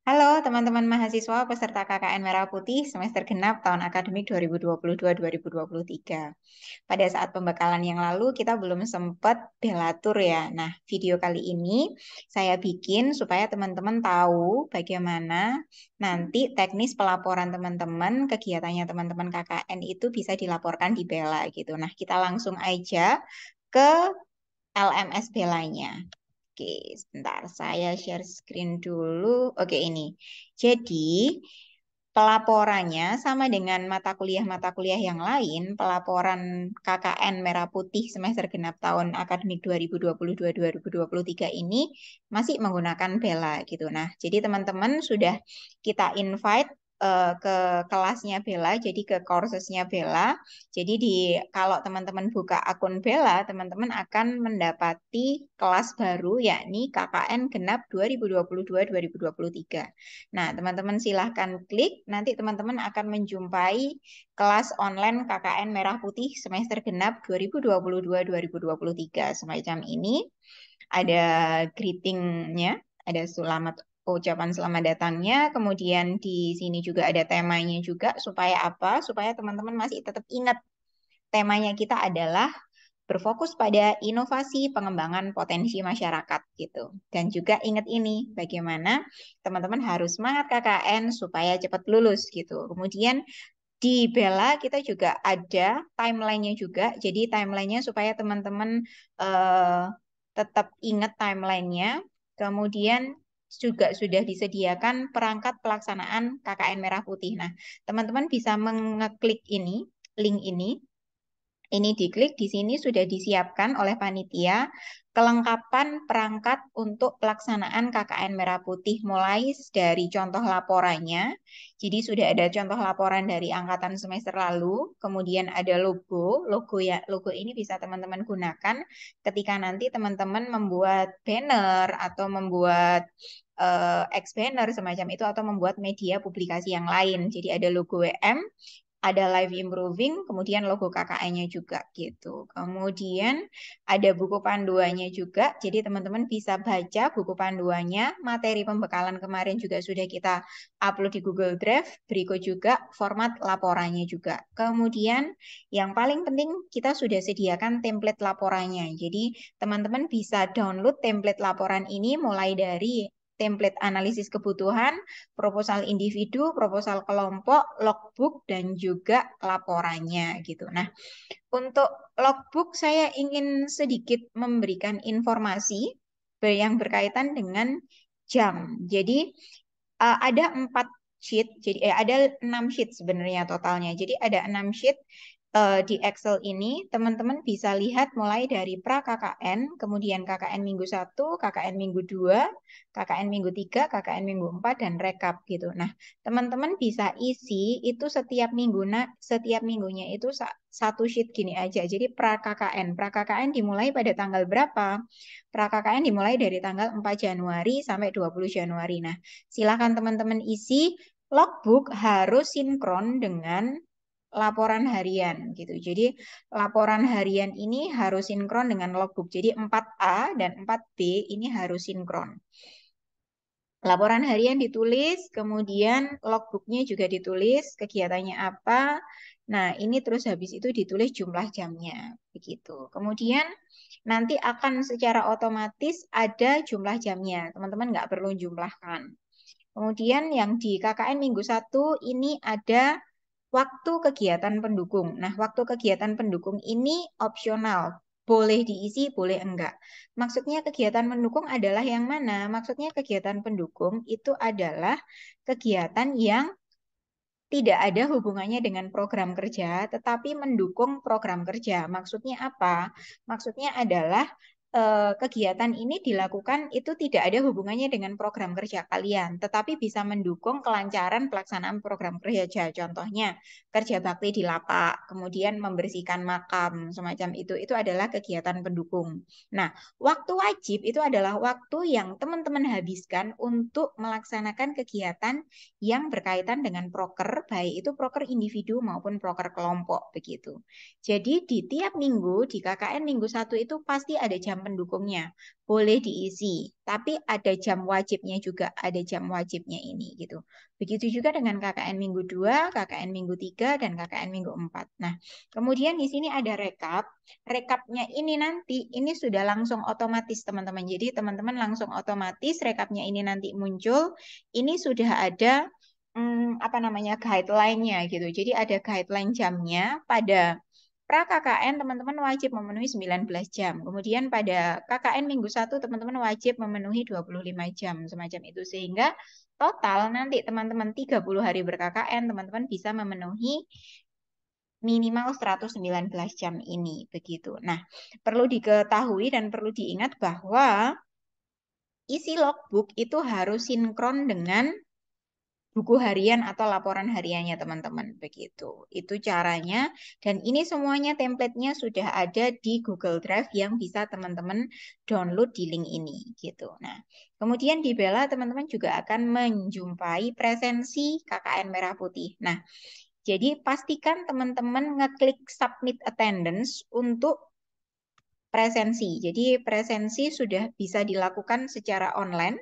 Halo teman-teman mahasiswa peserta KKN Merah Putih semester genap tahun akademik 2022-2023. Pada saat pembekalan yang lalu kita belum sempat belatur ya. Nah, video kali ini saya bikin supaya teman-teman tahu bagaimana nanti teknis pelaporan teman-teman, kegiatannya teman-teman KKN itu bisa dilaporkan di Bella gitu. Nah, kita langsung aja ke LMS Bellanya. Oke, sebentar saya share screen dulu. Oke, ini. Jadi, pelaporannya sama dengan mata kuliah yang lain, pelaporan KKN Merah Putih semester genap tahun akademik 2022-2023 ini masih menggunakan Bella gitu. Nah, jadi teman-teman sudah kita invite ke kelasnya Bella, jadi ke coursesnya Bella. Jadi kalau teman-teman buka akun Bella, teman-teman akan mendapati kelas baru yakni KKN Genap 2022-2023. Nah, teman-teman silahkan klik, nanti teman-teman akan menjumpai kelas online KKN Merah Putih semester genap 2022-2023. Semacam ini, ada greetingnya, ada ucapan selamat datangnya, kemudian di sini juga ada temanya juga, supaya apa? Supaya teman-teman masih tetap ingat temanya kita adalah berfokus pada inovasi pengembangan potensi masyarakat gitu. Dan juga ingat ini, bagaimana teman-teman harus semangat KKN supaya cepat lulus gitu. Kemudian di Bella kita juga ada timelinenya juga. Jadi timelinenya supaya teman-teman eh, tetap ingat timelinenya. Kemudian juga sudah disediakan perangkat pelaksanaan KKN Merah Putih. Nah, teman-teman bisa mengeklik ini, link ini. Ini diklik, di sini sudah disiapkan oleh panitia kelengkapan perangkat untuk pelaksanaan KKN Merah Putih mulai dari contoh laporannya. Jadi sudah ada contoh laporan dari angkatan semester lalu, kemudian ada logo ini bisa teman-teman gunakan ketika nanti teman-teman membuat banner atau membuat X banner semacam itu atau membuat media publikasi yang lain. Jadi ada logo WM, ada live improving, kemudian logo KKN-nya juga gitu. Kemudian ada buku panduannya juga, jadi teman-teman bisa baca buku panduannya. Materi pembekalan kemarin juga sudah kita upload di Google Drive, berikut juga format laporannya juga. Kemudian yang paling penting kita sudah sediakan template laporannya. Jadi teman-teman bisa download template laporan ini mulai dari template analisis kebutuhan, proposal individu, proposal kelompok, logbook, dan juga laporannya gitu. Nah, untuk logbook saya ingin sedikit memberikan informasi yang berkaitan dengan jam. Jadi ada 4 sheet, jadi ada 6 sheet sebenarnya totalnya. Jadi ada 6 sheet di Excel ini. Teman-teman bisa lihat mulai dari pra KKN, kemudian KKN minggu 1, KKN minggu 2, KKN minggu 3, KKN minggu 4, dan rekap gitu. Nah, teman-teman bisa isi itu setiap minggunya itu satu sheet gini aja. Jadi pra KKN. Pra KKN dimulai pada tanggal berapa? Pra KKN dimulai dari tanggal 4 Januari sampai 20 Januari. Nah, silakan teman-teman isi. Logbook harus sinkron dengan laporan harian gitu. Jadi laporan harian ini harus sinkron dengan logbook. Jadi 4A dan 4B ini harus sinkron. Laporan harian ditulis, kemudian logbooknya juga ditulis, kegiatannya apa. Nah, ini terus habis itu ditulis jumlah jamnya, begitu. Kemudian nanti akan secara otomatis ada jumlah jamnya. Teman-teman nggak perlu jumlahkan. Kemudian yang di KKN minggu 1 ini ada waktu kegiatan pendukung. Nah, waktu kegiatan pendukung ini opsional. Boleh diisi, boleh enggak. Maksudnya kegiatan pendukung adalah yang mana? Maksudnya kegiatan pendukung itu adalah kegiatan yang tidak ada hubungannya dengan program kerja, tetapi mendukung program kerja. Maksudnya apa? Maksudnya adalah kegiatan ini dilakukan itu tidak ada hubungannya dengan program kerja kalian, tetapi bisa mendukung kelancaran pelaksanaan program kerja. Contohnya, kerja bakti di lapak, kemudian membersihkan makam, semacam itu. Itu adalah kegiatan pendukung. Nah, waktu wajib itu adalah waktu yang teman-teman habiskan untuk melaksanakan kegiatan yang berkaitan dengan proker, baik itu proker individu maupun proker kelompok begitu. Jadi di tiap minggu di KKN minggu 1 itu pasti ada jam pendukungnya. Boleh diisi, tapi ada jam wajibnya juga, ada jam wajibnya ini gitu. Begitu juga dengan KKN minggu 2, KKN minggu 3, dan KKN minggu 4. Nah, kemudian di sini ada rekap. Rekapnya ini nanti, ini sudah langsung otomatis teman-teman. Jadi teman-teman langsung otomatis rekapnya ini nanti muncul. Ini sudah ada apa namanya guideline-nya gitu. Jadi ada guideline jamnya pada pra KKN teman-teman wajib memenuhi 19 jam. Kemudian pada KKN minggu 1 teman-teman wajib memenuhi 25 jam semacam itu sehingga total nanti teman-teman 30 hari ber-KKN teman-teman bisa memenuhi minimal 119 jam ini begitu. Nah, perlu diketahui dan perlu diingat bahwa isi logbook itu harus sinkron dengan buku harian atau laporan hariannya teman-teman begitu. Itu caranya dan ini semuanya template-nya sudah ada di Google Drive yang bisa teman-teman download di link ini gitu. Nah, kemudian di Bella teman-teman juga akan menjumpai presensi KKN Merah Putih. Nah, jadi pastikan teman-teman ngeklik submit attendance untuk presensi. Jadi presensi sudah bisa dilakukan secara online.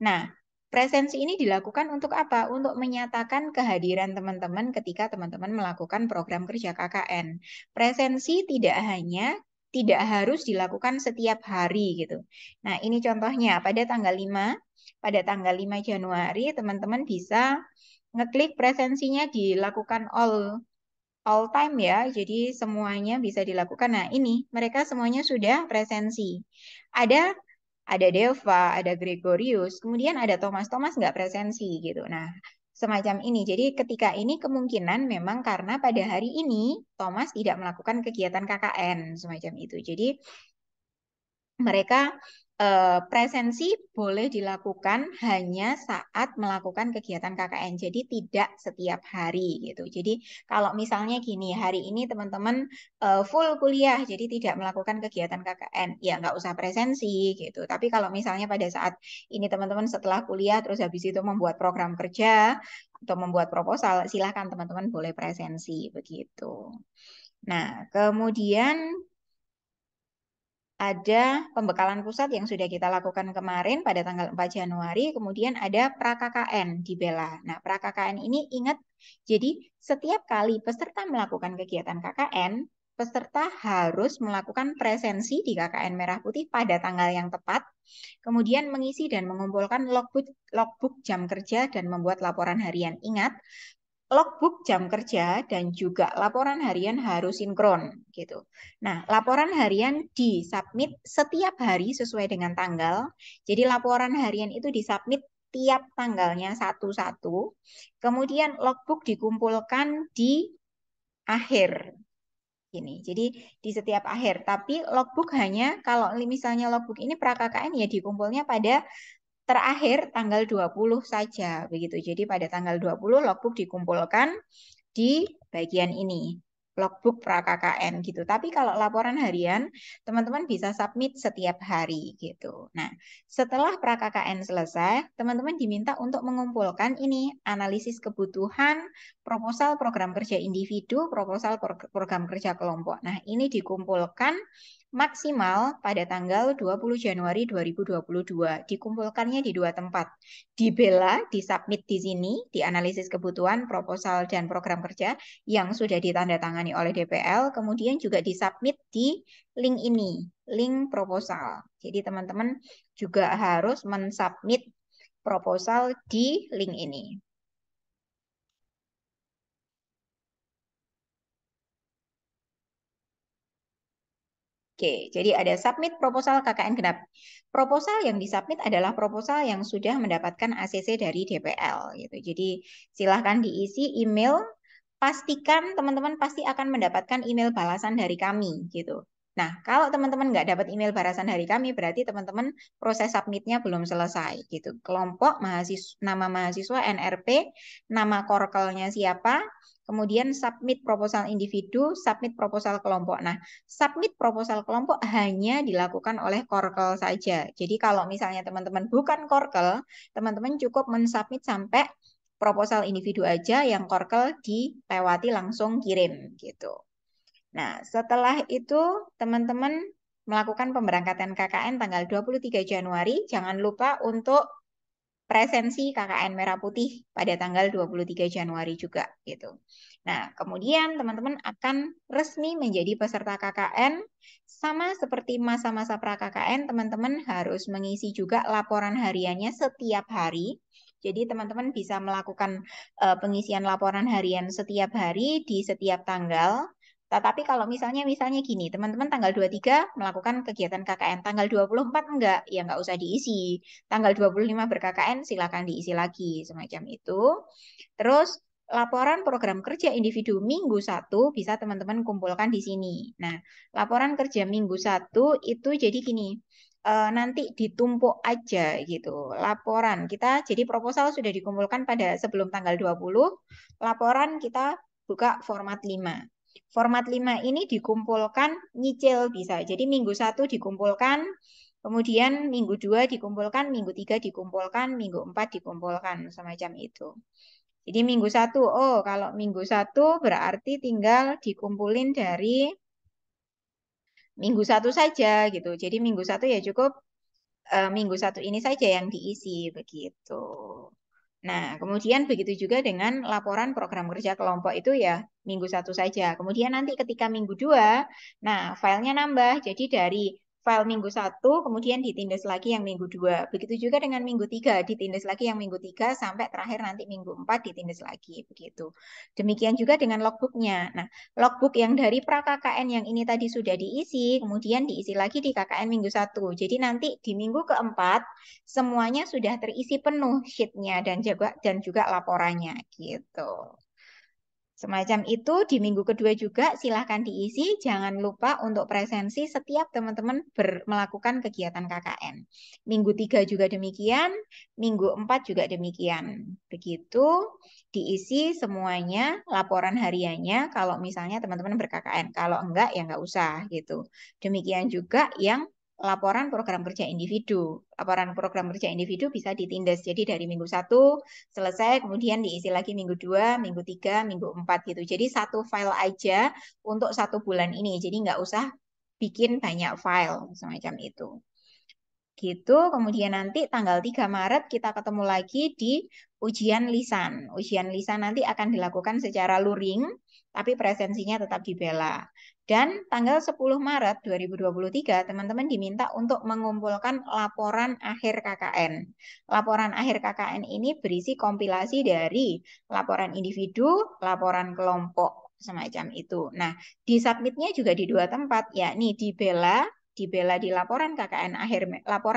Nah, presensi ini dilakukan untuk apa? Untuk menyatakan kehadiran teman-teman ketika teman-teman melakukan program kerja KKN. Presensi tidak harus dilakukan setiap hari gitu. Nah, ini contohnya pada tanggal 5 Januari teman-teman bisa ngeklik presensinya dilakukan all time ya. Jadi semuanya bisa dilakukan. Nah, ini mereka semuanya sudah presensi. Ada ada Deva, ada Gregorius, kemudian ada Thomas. Thomas nggak presensi gitu. Nah, semacam ini. Jadi ketika ini kemungkinan memang karena pada hari ini Thomas tidak melakukan kegiatan KKN semacam itu. Jadi mereka presensi boleh dilakukan hanya saat melakukan kegiatan KKN. Jadi tidak setiap hari gitu. Jadi kalau misalnya gini, hari ini teman-teman full kuliah, jadi tidak melakukan kegiatan KKN, ya nggak usah presensi gitu. Tapi kalau misalnya pada saat ini teman-teman setelah kuliah terus habis itu membuat program kerja atau membuat proposal, silahkan teman-teman boleh presensi begitu. Nah, kemudian ada pembekalan pusat yang sudah kita lakukan kemarin pada tanggal 4 Januari, kemudian ada pra-KKN di Bella. Nah, pra-KKN ini ingat, jadi setiap kali peserta melakukan kegiatan KKN, peserta harus melakukan presensi di KKN Merah Putih pada tanggal yang tepat, kemudian mengisi dan mengumpulkan logbook jam kerja dan membuat laporan harian. Ingat, logbook jam kerja dan juga laporan harian harus sinkron gitu. Nah, laporan harian disubmit setiap hari sesuai dengan tanggal. Jadi laporan harian itu disubmit tiap tanggalnya satu-satu. Kemudian logbook dikumpulkan di akhir ini. Jadi di setiap akhir. Tapi logbook hanya kalau misalnya logbook ini pra-KKN ya dikumpulnya pada terakhir tanggal 20 saja begitu. Jadi pada tanggal 20 logbook dikumpulkan di bagian ini, logbook pra-KKN gitu. Tapi kalau laporan harian, teman-teman bisa submit setiap hari gitu. Nah, setelah pra-KKN selesai, teman-teman diminta untuk mengumpulkan ini analisis kebutuhan, proposal program kerja individu, proposal program kerja kelompok. Nah, ini dikumpulkan maksimal pada tanggal 20 Januari 2022. Dikumpulkannya di dua tempat. Di Bella, disubmit di sini, di analisis kebutuhan, proposal, dan program kerja yang sudah ditandatangani oleh DPL, kemudian juga disubmit di link ini, link proposal. Jadi teman-teman juga harus mensubmit proposal di link ini. Oke, jadi ada submit proposal KKN genap. Proposal yang disubmit adalah proposal yang sudah mendapatkan ACC dari DPL gitu. Jadi silahkan diisi email, pastikan teman-teman pasti akan mendapatkan email balasan dari kami gitu. Nah, kalau teman-teman nggak dapat email balasan dari kami, berarti teman-teman proses submitnya belum selesai gitu. Kelompok mahasiswa, nama mahasiswa, NRP, nama korkelnya siapa, kemudian submit proposal individu, submit proposal kelompok. Nah, submit proposal kelompok hanya dilakukan oleh korkel saja. Jadi kalau misalnya teman-teman bukan korkel, teman-teman cukup mensubmit sampai proposal individu aja yang korkel dilewati langsung kirim gitu. Nah, setelah itu teman-teman melakukan pemberangkatan KKN tanggal 23 Januari, jangan lupa untuk presensi KKN Merah Putih pada tanggal 23 Januari juga gitu. Nah, kemudian teman-teman akan resmi menjadi peserta KKN. Sama seperti masa-masa pra-KKN, teman-teman harus mengisi juga laporan hariannya setiap hari. Jadi teman-teman bisa melakukan pengisian laporan harian setiap hari di setiap tanggal. Tetapi kalau misalnya gini, teman-teman tanggal 23 melakukan kegiatan KKN, tanggal 24 enggak, ya enggak usah diisi. Tanggal 25 ber-KKN silakan diisi lagi, semacam itu. Terus laporan program kerja individu minggu 1 bisa teman-teman kumpulkan di sini. Nah, laporan kerja minggu 1 itu jadi gini, nanti ditumpuk aja gitu. Laporan kita, jadi proposal sudah dikumpulkan pada sebelum tanggal 20, laporan kita buka format 5. Format 5 ini dikumpulkan nyicil bisa. Jadi minggu 1 dikumpulkan, kemudian minggu 2 dikumpulkan, minggu 3 dikumpulkan, minggu 4 dikumpulkan, semacam itu. Jadi minggu 1, oh kalau minggu 1 berarti tinggal dikumpulin dari minggu 1 saja gitu. Jadi minggu 1 ya cukup minggu 1 ini saja yang diisi begitu. Nah, kemudian begitu juga dengan laporan program kerja kelompok itu ya minggu 1 saja. Kemudian nanti ketika minggu 2, nah filenya nambah. Jadi dari file minggu 1, kemudian ditindas lagi yang minggu 2. Begitu juga dengan minggu 3, ditindas lagi yang minggu 3, sampai terakhir nanti minggu 4 ditindas lagi. Begitu. Demikian juga dengan logbooknya. Nah, logbook yang dari pra-KKN yang ini tadi sudah diisi, kemudian diisi lagi di KKN minggu 1. Jadi nanti di minggu keempat, semuanya sudah terisi penuh sheet-nya dan juga laporannya gitu. Semacam itu di minggu kedua juga silahkan diisi. Jangan lupa untuk presensi setiap teman-teman melakukan kegiatan KKN. Minggu 3 juga demikian, minggu 4 juga demikian. Begitu diisi semuanya laporan hariannya kalau misalnya teman-teman ber-KKN. Kalau enggak ya enggak usah gitu. Demikian juga yang laporan program kerja individu. Laporan program kerja individu bisa ditindas. Jadi dari minggu 1 selesai, kemudian diisi lagi minggu 2, minggu 3, minggu 4 gitu. Jadi satu file aja untuk 1 bulan ini. Jadi nggak usah bikin banyak file semacam itu. Gitu, kemudian nanti tanggal 3 Maret kita ketemu lagi di ujian lisan. Ujian lisan nanti akan dilakukan secara luring, tapi presensinya tetap di Bella. Dan tanggal 10 Maret 2023, teman-teman diminta untuk mengumpulkan laporan akhir KKN. Laporan akhir KKN ini berisi kompilasi dari laporan individu, laporan kelompok, semacam itu. Nah, di submitnya juga di 2 tempat, yakni di Bella di laporan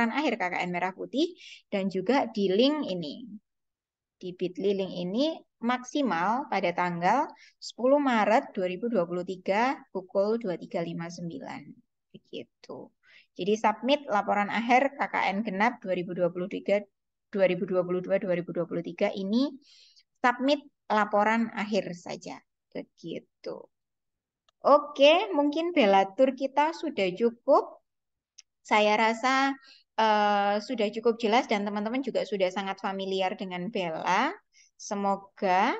akhir KKN Merah Putih, dan juga di link ini. Di Bitly link ini maksimal pada tanggal 10 Maret 2023 pukul 23.59. Begitu. Jadi submit laporan akhir KKN genap 2022-2023 ini submit laporan akhir saja. Begitu. Oke, mungkin Bella Tour kita sudah cukup. Saya rasa sudah cukup jelas dan teman-teman juga sudah sangat familiar dengan Bella. Semoga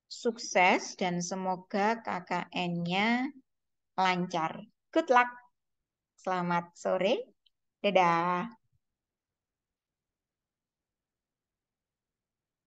sukses dan semoga KKN-nya lancar. Good luck. Selamat sore. Dadah.